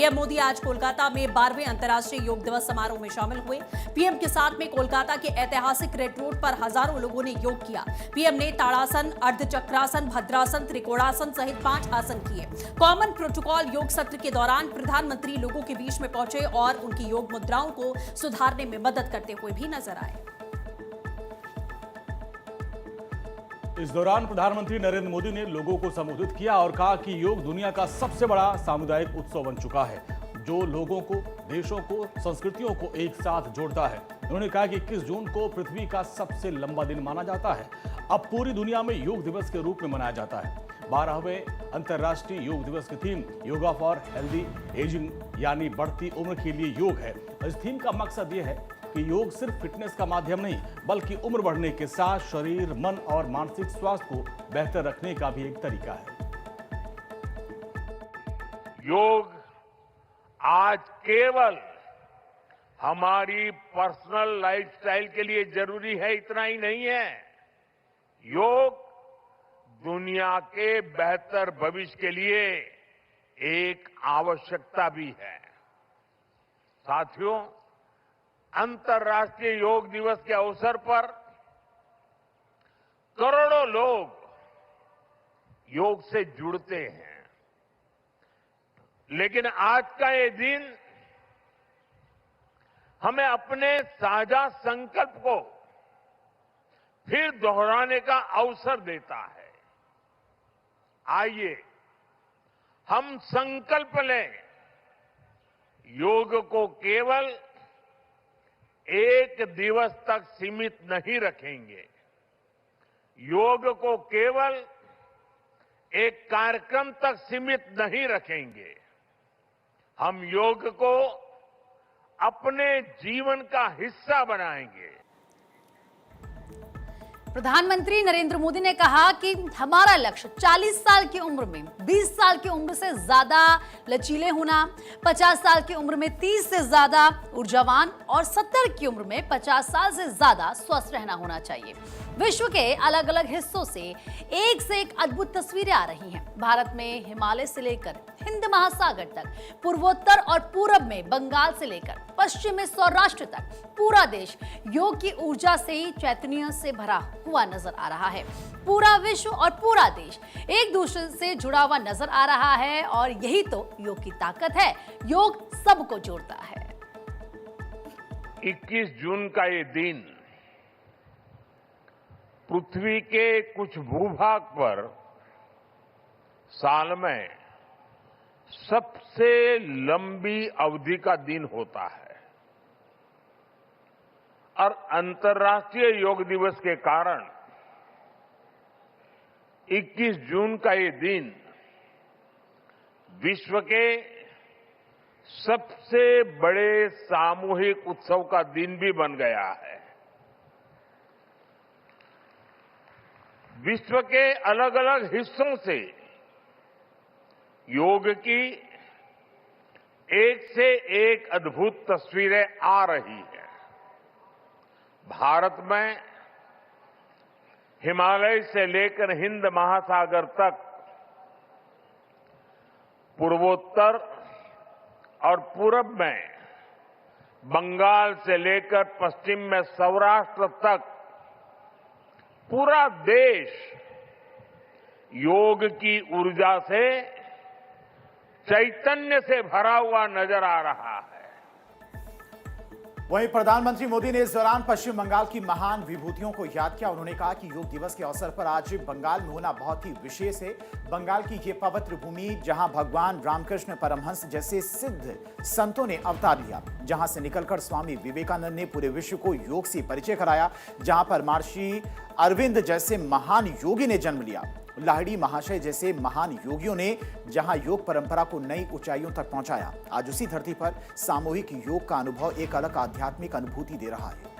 PM Modi आज कोलकाता में 12वें अंतर्राष्ट्रीय योग दिवस समारोह में शामिल हुए। पीएम के साथ में कोलकाता के ऐतिहासिक रेड रोड पर हजारों लोगों ने योग किया। पीएम ने ताड़ासन, अर्धचक्रासन, भद्रासन, त्रिकोणासन सहित 5 आसन किए। कॉमन प्रोटोकॉल योग सत्र के दौरान प्रधानमंत्री लोगों के बीच में पहुंचे और उनकी योग मुद्राओं को सुधारने में मदद करते हुए भी नजर आए। इस दौरान प्रधानमंत्री नरेंद्र मोदी ने लोगों को संबोधित किया और कहा कि योग दुनिया का सबसे बड़ा सामुदायिक उत्सव बन चुका है, जो लोगों को, देशों को, संस्कृतियों को एक साथ जोड़ता है। उन्होंने कहा कि 21 जून को पृथ्वी का सबसे लंबा दिन माना जाता है। अब पूरी दुनिया में योग दिवस के रूप में मनाया जाता है। 12वें अंतर्राष्ट्रीय योग दिवस की theme yoga for healthy ageing यानी बढ़ती उम्र के लिए योग है। इस थीम का मकसद यह है कि योग सिर्फ फिटनेस का माध्यम नहीं, बल्कि उम्र बढ़ने के साथ शरीर, मन और मानसिक स्वास्थ्य को बेहतर रखने का भी एक तरीका है। योग आज केवल हमारी पर्सनल लाइफस्टाइल के लिए जरूरी है, इतना ही नहीं है। योग दुनिया के बेहतर भविष्य के लिए एक आवश्यकता भी है। साथियों, अंतर्राष्ट्रीय योग दिवस के अवसर पर करोड़ों लोग योग से जुड़ते हैं, लेकिन आज का ये दिन हमें अपने साझा संकल्प को फिर दोहराने का अवसर देता है। आइए हम संकल्प लें, योग को केवल एक दिवस तक सीमित नहीं रखेंगे। योग को केवल एक कार्यक्रम तक सीमित नहीं रखेंगे। हम योग को अपने जीवन का हिस्सा बनाएंगे। प्रधानमंत्री नरेंद्र मोदी ने कहा कि हमारा लक्ष्य 40 साल की उम्र में 20 साल की उम्र से ज्यादा लचीले होना, 50 साल की उम्र में 30 से ज्यादा ऊर्जावान और 70 की उम्र में 50 साल से ज्यादा स्वस्थ रहना होना चाहिए। विश्व के अलग अलग हिस्सों से एक अद्भुत तस्वीरें आ रही हैं। भारत में हिमालय से लेकर हिंद महासागर तक, पूर्वोत्तर और पूरब में बंगाल से लेकर पश्चिम में सौराष्ट्र तक पूरा देश योग की ऊर्जा से ही चैतन्य से भरा हुआ नजर आ रहा है। पूरा विश्व और पूरा देश एक दूसरे से जुड़ा हुआ नजर आ रहा है और यही तो योग की ताकत है। योग सबको जोड़ता है। 21 जून का ये दिन पृथ्वी के कुछ भूभाग पर साल में सबसे लंबी अवधि का दिन होता है और अंतर्राष्ट्रीय योग दिवस के कारण 21 जून का ये दिन विश्व के सबसे बड़े सामूहिक उत्सव का दिन भी बन गया है। विश्व के अलग अलग हिस्सों से योग की एक से एक अद्भुत तस्वीरें आ रही हैं। भारत में हिमालय से लेकर हिंद महासागर तक, पूर्वोत्तर और पूरब में बंगाल से लेकर पश्चिम में सौराष्ट्र तक पूरा देश योग की ऊर्जा से, चैतन्य से भरा हुआ नजर आ रहा है। वहीं प्रधानमंत्री मोदी ने इस दौरान पश्चिम बंगाल की महान विभूतियों को याद किया। उन्होंने कहा कि योग दिवस के अवसर पर आज बंगाल में होना बहुत ही विशेष है। बंगाल की ये पवित्र भूमि, जहां भगवान रामकृष्ण परमहंस जैसे सिद्ध संतों ने अवतार लिया, जहां से निकलकर स्वामी विवेकानंद ने पूरे विश्व को योग से परिचय कराया, जहां पर महर्षि अरविंद जैसे महान योगी ने जन्म लिया, लाहिड़ी महाशय जैसे महान योगियों ने जहां योग परंपरा को नई ऊंचाइयों तक पहुंचाया। आज उसी धरती पर सामूहिक योग का अनुभव एक अलग आध्यात्मिक अनुभूति दे रहा है।